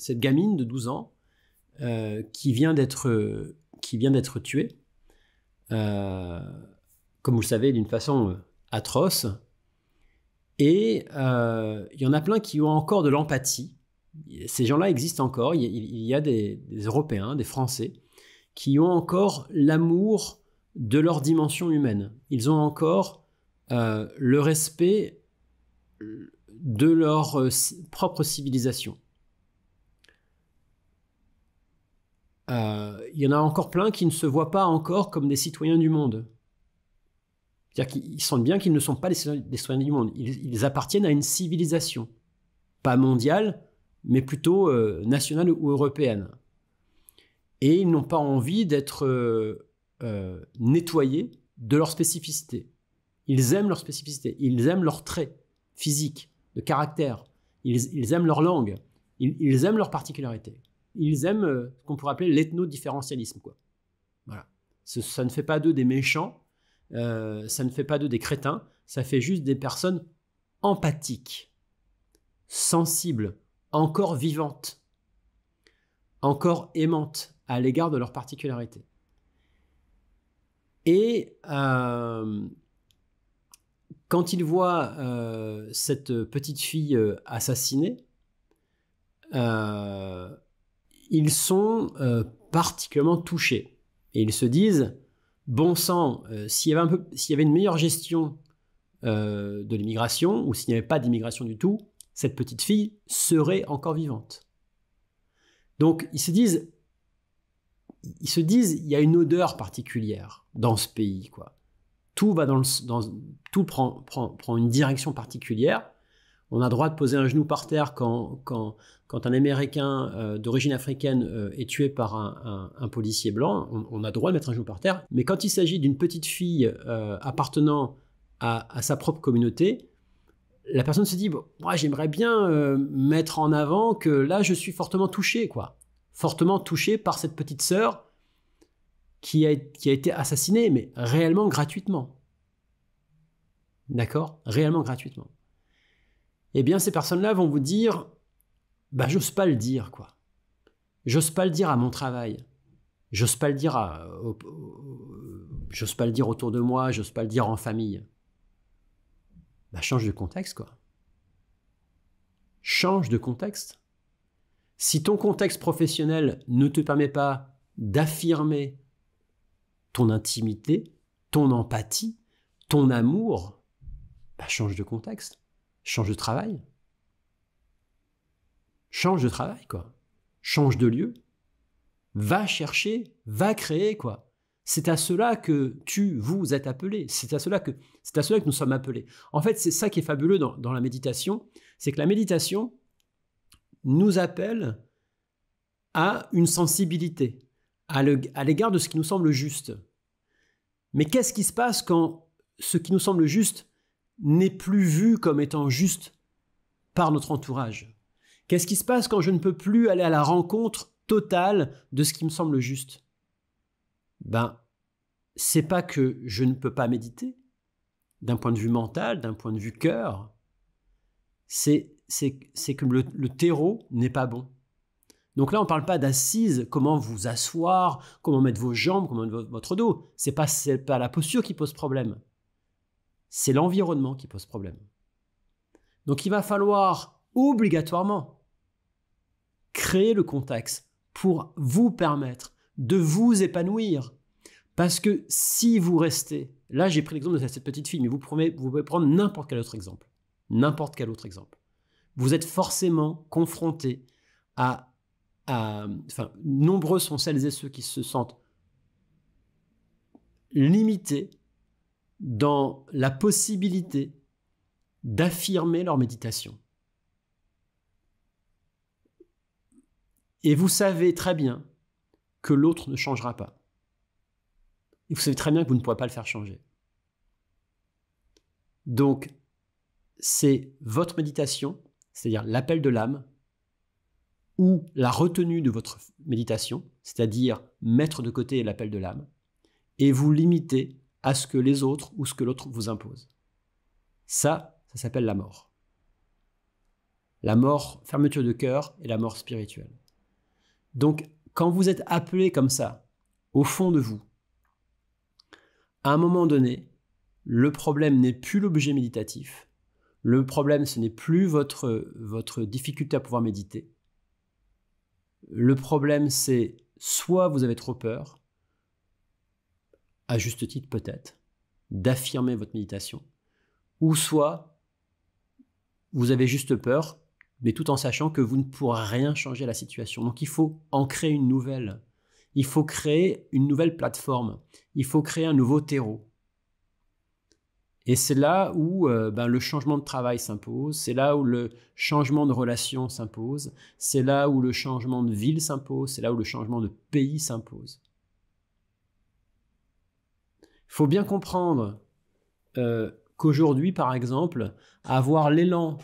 cette gamine de 12 ans qui vient d'être tuée, comme vous le savez, d'une façon atroce. Et il y en a plein qui ont encore de l'empathie. Ces gens-là existent encore. Il y a des Européens, des Français, qui ont encore l'amour de leur dimension humaine. Ils ont encore le respect de leur propre civilisation. Il y en a encore plein qui ne se voient pas encore comme des citoyens du monde. C'est-à-dire qu'ils sentent bien qu'ils ne sont pas des citoyens du monde. Ils appartiennent à une civilisation. Pas mondiale, mais plutôt nationale ou européenne. Et ils n'ont pas envie d'être nettoyés de leur spécificité. Ils aiment leur spécificité. Ils aiment leurs traits physiques, de caractère. Ils aiment leur langue. Ils aiment leur particularité. Ils aiment ce qu'on pourrait appeler l'ethno-différentialisme, quoi. Voilà. Ça ne fait pas d'eux des méchants, ça ne fait pas d'eux des crétins, ça fait juste des personnes empathiques, sensibles, encore vivantes, encore aimantes à l'égard de leur particularité. Et quand ils voient cette petite fille assassinée, ils sont particulièrement touchés. Et ils se disent, bon sang, s'il y avait une meilleure gestion de l'immigration, ou s'il n'y avait pas d'immigration du tout, cette petite fille serait encore vivante. Donc ils se disent, il y a une odeur particulière dans ce pays, quoi. Tout va tout prend une direction particulière. On a le droit de poser un genou par terre quand un Américain d'origine africaine est tué par un policier blanc. On a le droit de mettre un genou par terre. Mais quand il s'agit d'une petite fille appartenant à sa propre communauté, la personne se dit, bon, moi j'aimerais bien mettre en avant que là je suis fortement touché, quoi. Fortement touché par cette petite sœur qui a été assassinée, mais réellement gratuitement. D'accord ? Réellement gratuitement. Eh bien, ces personnes-là vont vous dire, bah, j'ose pas le dire, quoi. J'ose pas le dire à mon travail. J'ose pas le dire j'ose pas le dire autour de moi, j'ose pas le dire en famille. Bah, change de contexte, quoi. Change de contexte. Si ton contexte professionnel ne te permet pas d'affirmer ton intimité, ton empathie, ton amour, bah, change de contexte. Change de travail. Change de travail, quoi. Change de lieu. Va chercher, va créer, quoi. C'est à cela que vous êtes appelés. C'est à cela que nous sommes appelés. En fait, c'est ça qui est fabuleux dans la méditation, c'est que la méditation nous appelle à une sensibilité, à l'égard de ce qui nous semble juste. Mais qu'est-ce qui se passe quand ce qui nous semble juste n'est plus vu comme étant juste par notre entourage? Qu'est-ce qui se passe quand je ne peux plus aller à la rencontre totale de ce qui me semble juste? Ben, c'est pas que je ne peux pas méditer, d'un point de vue mental, d'un point de vue cœur, c'est que le terreau n'est pas bon. Donc là, on ne parle pas d'assise, comment vous asseoir, comment mettre vos jambes, comment mettre votre dos. C'est pas la posture qui pose problème. C'est l'environnement qui pose problème. Donc il va falloir obligatoirement créer le contexte pour vous permettre de vous épanouir. Parce que si vous restez, là j'ai pris l'exemple de cette petite fille, mais vous pouvez prendre n'importe quel autre exemple. N'importe quel autre exemple. Vous êtes forcément confronté nombreux sont celles et ceux qui se sentent limités dans la possibilité d'affirmer leur méditation. Et vous savez très bien que l'autre ne changera pas. Et vous savez très bien que vous ne pourrez pas le faire changer. Donc, c'est votre méditation, c'est-à-dire l'appel de l'âme, ou la retenue de votre méditation, c'est-à-dire mettre de côté l'appel de l'âme, et vous limiter à ce que les autres ou ce que l'autre vous impose. Ça s'appelle la mort. la mort, fermeture de cœur et la mort spirituelle. Donc, quand vous êtes appelé comme ça, au fond de vous, à un moment donné, le problème n'est plus l'objet méditatif, le problème, ce n'est plus votre difficulté à pouvoir méditer. Le problème, c'est soit vous avez trop peur, à juste titre peut-être, d'affirmer votre méditation, ou soit vous avez juste peur, mais tout en sachant que vous ne pourrez rien changer à la situation. Donc il faut en créer une nouvelle. Il faut créer une nouvelle plateforme. Il faut créer un nouveau terreau. Et c'est là où le changement de travail s'impose, c'est là où le changement de relation s'impose, c'est là où le changement de ville s'impose, c'est là où le changement de pays s'impose. Il faut bien comprendre qu'aujourd'hui, par exemple, avoir l'élan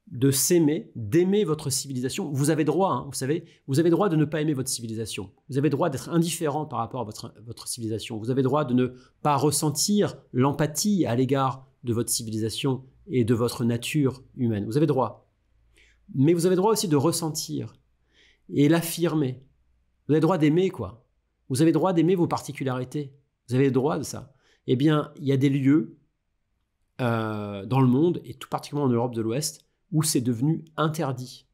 de s'aimer, d'aimer votre civilisation, vous avez droit, hein, vous savez, vous avez droit de ne pas aimer votre civilisation, vous avez droit d'être indifférent par rapport à votre civilisation, vous avez droit de ne pas ressentir l'empathie à l'égard de votre civilisation et de votre nature humaine, vous avez droit. Mais vous avez droit aussi de ressentir et l'affirmer. Vous avez droit d'aimer, quoi. Vous avez droit d'aimer vos particularités. Vous avez le droit de ça. Eh bien, il y a des lieux dans le monde, et tout particulièrement en Europe de l'Ouest, où c'est devenu interdit.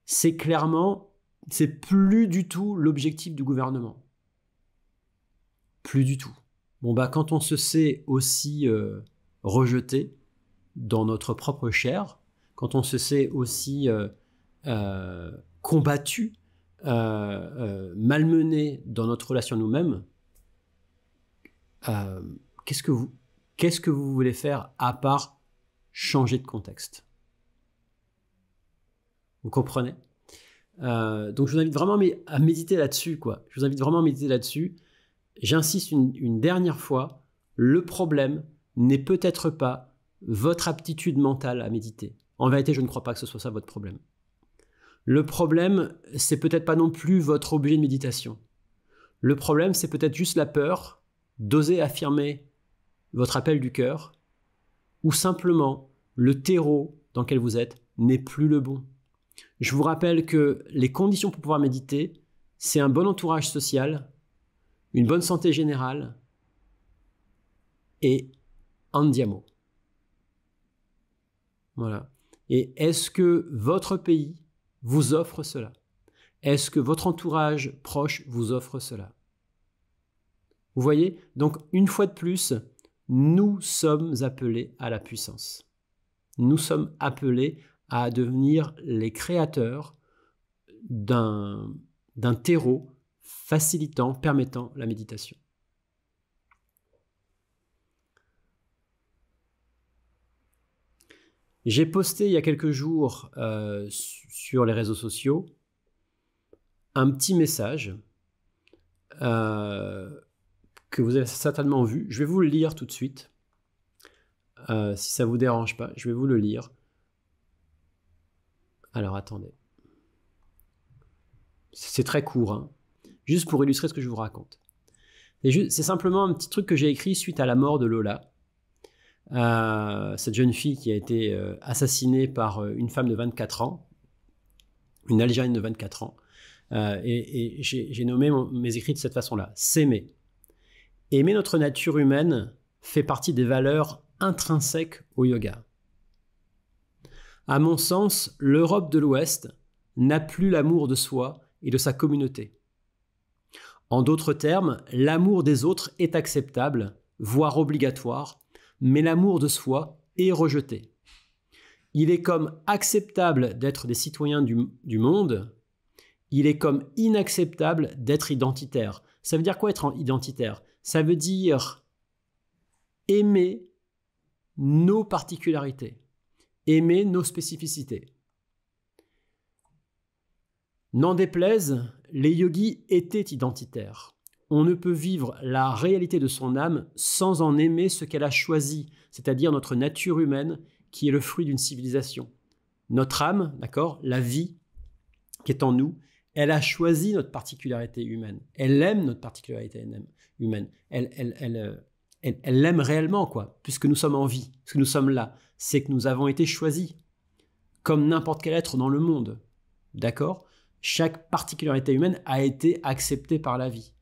C'est clairement, c'est plus du tout l'objectif du gouvernement. Plus du tout. Bon, quand on se sait aussi rejeté dans notre propre chair, quand on se sait aussi combattu, malmené dans notre relation à nous-mêmes, qu'est-ce que vous voulez faire à part changer de contexte? Vous comprenez? Donc je vous invite vraiment à méditer là-dessus, quoi. Je vous invite vraiment à méditer là-dessus. J'insiste une dernière fois, le problème n'est peut-être pas votre aptitude mentale à méditer. En vérité, je ne crois pas que ce soit ça votre problème. Le problème, c'est peut-être pas non plus votre objet de méditation. Le problème, c'est peut-être juste la peur d'oser affirmer votre appel du cœur, ou simplement le terreau dans lequel vous êtes n'est plus le bon. Je vous rappelle que les conditions pour pouvoir méditer, c'est un bon entourage social, une bonne santé générale et andiamo. Voilà. Et est-ce que votre pays vous offre cela? Est-ce que votre entourage proche vous offre cela? Vous voyez? Donc, une fois de plus, nous sommes appelés à la puissance. Nous sommes appelés à devenir les créateurs d'un terreau facilitant, permettant la méditation. J'ai posté il y a quelques jours sur les réseaux sociaux un petit message que vous avez certainement vu. Je vais vous le lire tout de suite. Si ça ne vous dérange pas, je vais vous le lire. Alors, attendez. C'est très court, hein. Juste pour illustrer ce que je vous raconte. C'est simplement un petit truc que j'ai écrit suite à la mort de Lola. Cette jeune fille qui a été assassinée par une femme de 24 ans, une Algérienne de 24 ans. Et j'ai nommé mes écrits de cette façon-là. S'aimer. Aimer notre nature humaine fait partie des valeurs intrinsèques au yoga. À mon sens, l'Europe de l'Ouest n'a plus l'amour de soi et de sa communauté. En d'autres termes, l'amour des autres est acceptable, voire obligatoire, mais l'amour de soi est rejeté. Il est comme acceptable d'être des citoyens du monde, il est comme inacceptable d'être identitaire. Ça veut dire quoi être identitaire? Ça veut dire aimer nos particularités, aimer nos spécificités. N'en déplaise, les yogis étaient identitaires. On ne peut vivre la réalité de son âme sans en aimer ce qu'elle a choisi, c'est-à-dire notre nature humaine qui est le fruit d'une civilisation. Notre âme, d'accord, la vie qui est en nous, elle a choisi notre particularité humaine. Elle aime notre particularité humaine. Elle l'aime réellement, quoi, puisque nous sommes en vie, puisque nous sommes là. C'est que nous avons été choisis comme n'importe quel être dans le monde. D'accord? Chaque particularité humaine a été acceptée par la vie.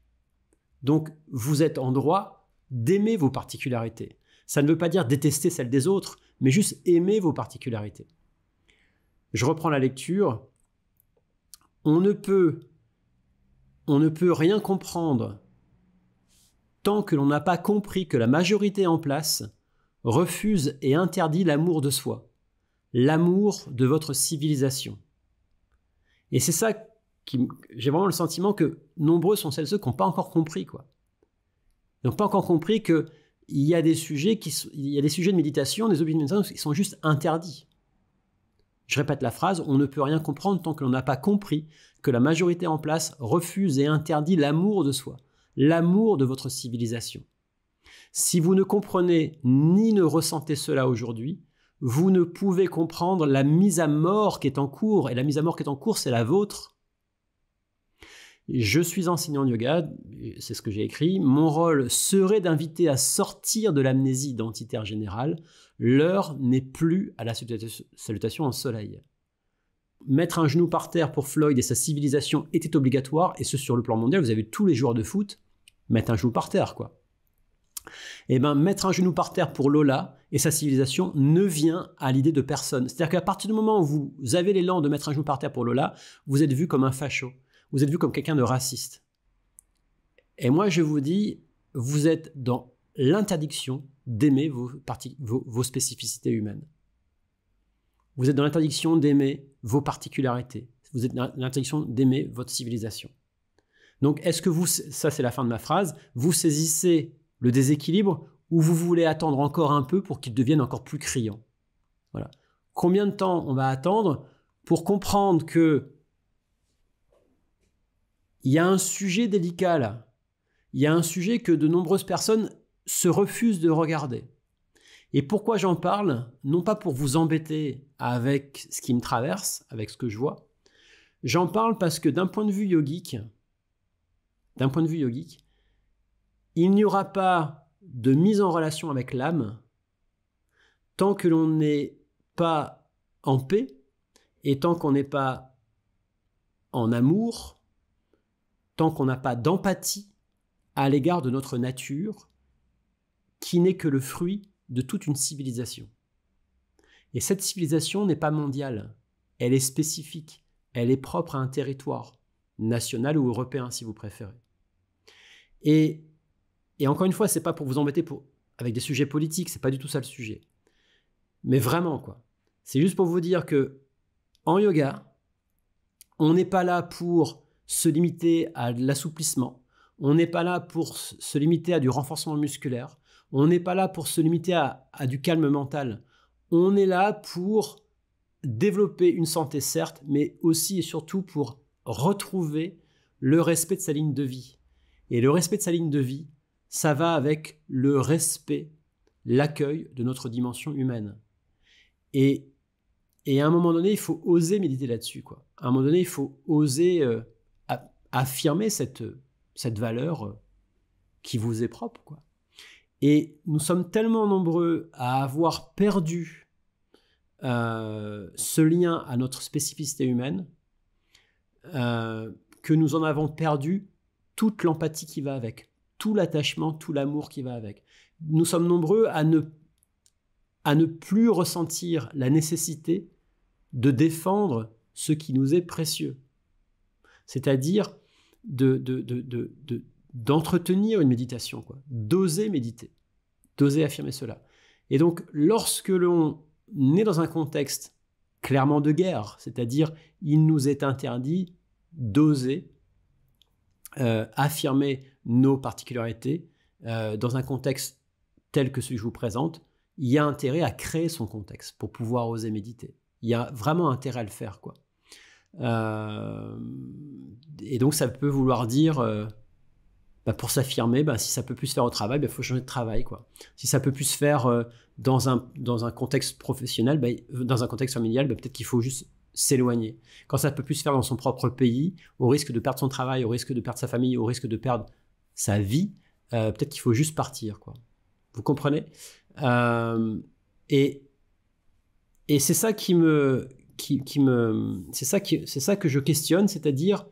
Donc, vous êtes en droit d'aimer vos particularités. Ça ne veut pas dire détester celles des autres, mais juste aimer vos particularités. Je reprends la lecture. On ne peut rien comprendre tant que l'on n'a pas compris que la majorité en place refuse et interdit l'amour de soi, l'amour de votre civilisation. Et c'est ça j'ai vraiment le sentiment que nombreux sont celles et ceux qui n'ont pas encore compris, quoi. Ils n'ont pas encore compris qu'il y a des sujets de méditation, des objets de méditation qui sont juste interdits. Je répète la phrase, on ne peut rien comprendre tant que l'on n'a pas compris que la majorité en place refuse et interdit l'amour de soi, l'amour de votre civilisation. Si vous ne comprenez ni ne ressentez cela aujourd'hui, vous ne pouvez comprendre la mise à mort qui est en cours, et la mise à mort qui est en cours, c'est la vôtre. Je suis enseignant de yoga, c'est ce que j'ai écrit. Mon rôle serait d'inviter à sortir de l'amnésie identitaire générale. L'heure n'est plus à la salutation en soleil. Mettre un genou par terre pour Floyd et sa civilisation était obligatoire, et ce sur le plan mondial. Vous avez tous les joueurs de foot mettre un genou par terre, quoi. Eh bien, mettre un genou par terre pour Lola et sa civilisation ne vient à l'idée de personne. C'est-à-dire qu'à partir du moment où vous avez l'élan de mettre un genou par terre pour Lola, vous êtes vu comme un facho. Vous êtes vu comme quelqu'un de raciste. Et moi, je vous dis, vous êtes dans l'interdiction d'aimer vos spécificités humaines. Vous êtes dans l'interdiction d'aimer vos particularités. Vous êtes dans l'interdiction d'aimer votre civilisation. Donc, est-ce que ça c'est la fin de ma phrase, vous saisissez le déséquilibre ou vous voulez attendre encore un peu pour qu'il devienne encore plus criant? Voilà. Combien de temps on va attendre pour comprendre que il y a un sujet délicat là. Il y a un sujet que de nombreuses personnes se refusent de regarder. Et pourquoi j'en parle? Non pas pour vous embêter avec ce qui me traverse, avec ce que je vois. J'en parle parce que d'un point de vue yogique, il n'y aura pas de mise en relation avec l'âme tant que l'on n'est pas en paix et tant qu'on n'est pas en amour, tant qu'on n'a pas d'empathie à l'égard de notre nature, qui n'est que le fruit de toute une civilisation. Et cette civilisation n'est pas mondiale, elle est spécifique, elle est propre à un territoire, national ou européen si vous préférez. Et encore une fois, c'est pas pour vous embêter avec des sujets politiques, c'est pas du tout ça le sujet. Mais vraiment, quoi. C'est juste pour vous dire que en yoga, on n'est pas là pour se limiter à de l'assouplissement. On n'est pas là pour se limiter à du renforcement musculaire. On n'est pas là pour se limiter à du calme mental. On est là pour développer une santé, certes, mais aussi et surtout pour retrouver le respect de sa ligne de vie. Et le respect de sa ligne de vie, ça va avec le respect, l'accueil de notre dimension humaine. Et à un moment donné, il faut oser méditer là-dessus, quoi. À un moment donné, il faut oser affirmer cette valeur qui vous est propre, quoi. Et nous sommes tellement nombreux à avoir perdu ce lien à notre spécificité humaine que nous en avons perdu toute l'empathie qui va avec, tout l'attachement, tout l'amour qui va avec. Nous sommes nombreux à ne plus ressentir la nécessité de défendre ce qui nous est précieux. C'est-à-dire d'entretenir une méditation, quoi. D'oser méditer, d'oser affirmer cela. Et donc, lorsque l'on est dans un contexte clairement de guerre, c'est-à-dire il nous est interdit d'oser affirmer nos particularités dans un contexte tel que celui que je vous présente, il y a intérêt à créer son contexte pour pouvoir oser méditer. Il y a vraiment intérêt à le faire, quoi. Et donc ça peut vouloir dire pour s'affirmer, si ça peut plus se faire au travail, faut changer de travail, quoi. Si ça peut plus se faire dans un contexte professionnel, dans un contexte familial, peut-être qu'il faut juste s'éloigner. Quand ça peut plus se faire dans son propre pays, au risque de perdre son travail, au risque de perdre sa famille, au risque de perdre sa vie, peut-être qu'il faut juste partir, quoi. Vous comprenez? Et c'est ça qui me c'est ça que je questionne, c'est-à-dire,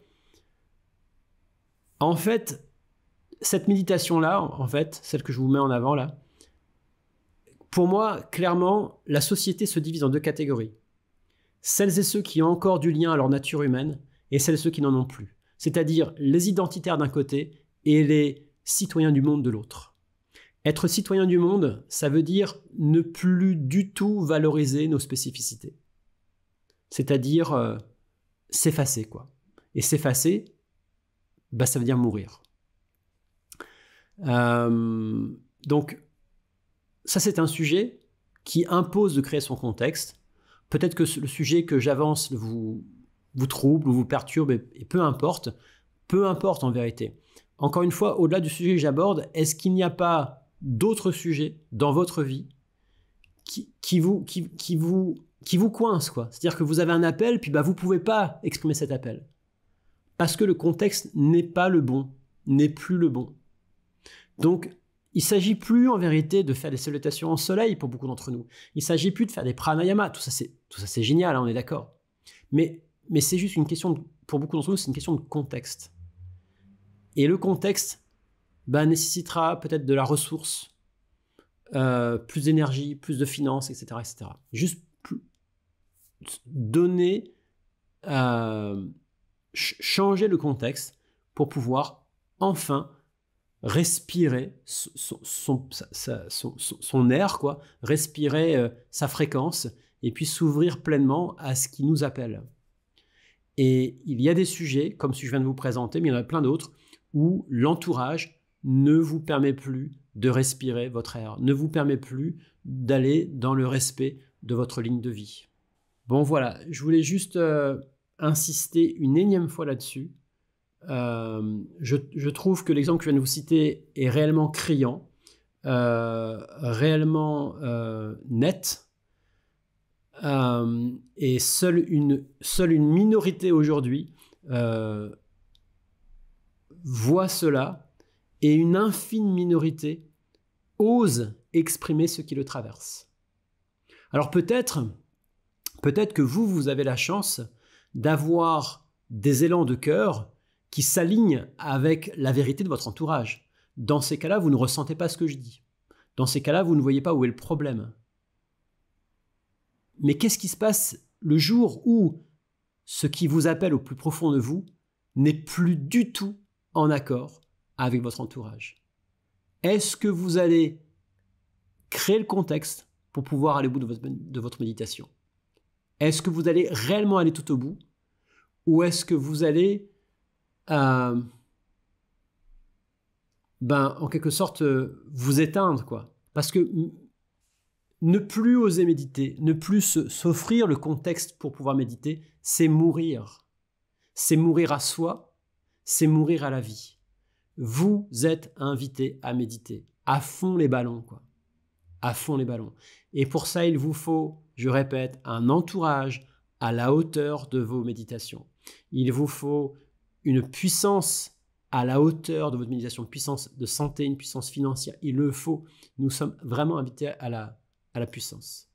en fait, cette méditation-là, en fait, celle que je vous mets en avant là, pour moi, clairement, la société se divise en deux catégories. Celles et ceux qui ont encore du lien à leur nature humaine et celles et ceux qui n'en ont plus. C'est-à-dire les identitaires d'un côté et les citoyens du monde de l'autre. Être citoyen du monde, ça veut dire ne plus du tout valoriser nos spécificités. C'est-à-dire s'effacer, quoi. Et s'effacer, bah, ça veut dire mourir. Donc, ça, c'est un sujet qui impose de créer son contexte. Peut-être que le sujet que j'avance vous trouble ou vous perturbe, et peu importe en vérité. Encore une fois, au-delà du sujet que j'aborde, est-ce qu'il n'y a pas d'autres sujets dans votre vie qui vous coincent, quoi. C'est-à-dire que vous avez un appel, puis bah, vous ne pouvez pas exprimer cet appel. Parce que le contexte n'est pas le bon, n'est plus le bon. Donc, il ne s'agit plus en vérité de faire des salutations en soleil pour beaucoup d'entre nous. Il ne s'agit plus de faire des pranayamas. Tout ça, c'est génial, hein, on est d'accord. Mais c'est juste une question, pour beaucoup d'entre nous, c'est une question de contexte. Et le contexte nécessitera peut-être de la ressource, plus d'énergie, plus de finances, etc. etc. Juste donner, changer le contexte pour pouvoir enfin respirer son air, quoi, respirer sa fréquence et puis s'ouvrir pleinement à ce qui nous appelle. Et il y a des sujets, comme celui que je viens de vous présenter, mais il y en a plein d'autres, où l'entourage ne vous permet plus de respirer votre air, ne vous permet plus d'aller dans le respect de votre ligne de vie. Bon voilà, je voulais juste insister une énième fois là-dessus. Je trouve que l'exemple que je viens de vous citer est réellement criant, réellement net, et seule une minorité aujourd'hui voit cela, et une infime minorité ose exprimer ce qui le traverse. Alors peut-être que vous avez la chance d'avoir des élans de cœur qui s'alignent avec la vérité de votre entourage. Dans ces cas-là, vous ne ressentez pas ce que je dis. Dans ces cas-là, vous ne voyez pas où est le problème. Mais qu'est-ce qui se passe le jour où ce qui vous appelle au plus profond de vous n'est plus du tout en accord avec votre entourage? Est-ce que vous allez créer le contexte pour pouvoir aller au bout de votre méditation? Est-ce que vous allez réellement aller tout au bout? Ou est-ce que vous allez en quelque sorte vous éteindre, quoi? Parce que ne plus oser méditer, ne plus s'offrir le contexte pour pouvoir méditer, c'est mourir. C'est mourir à soi, c'est mourir à la vie. Vous êtes invité à méditer, à fond les ballons, quoi. À fond les ballons. Et pour ça, il vous faut, je répète, un entourage à la hauteur de vos méditations. Il vous faut une puissance à la hauteur de votre méditation, une puissance de santé, une puissance financière. Il le faut. Nous sommes vraiment invités à la puissance.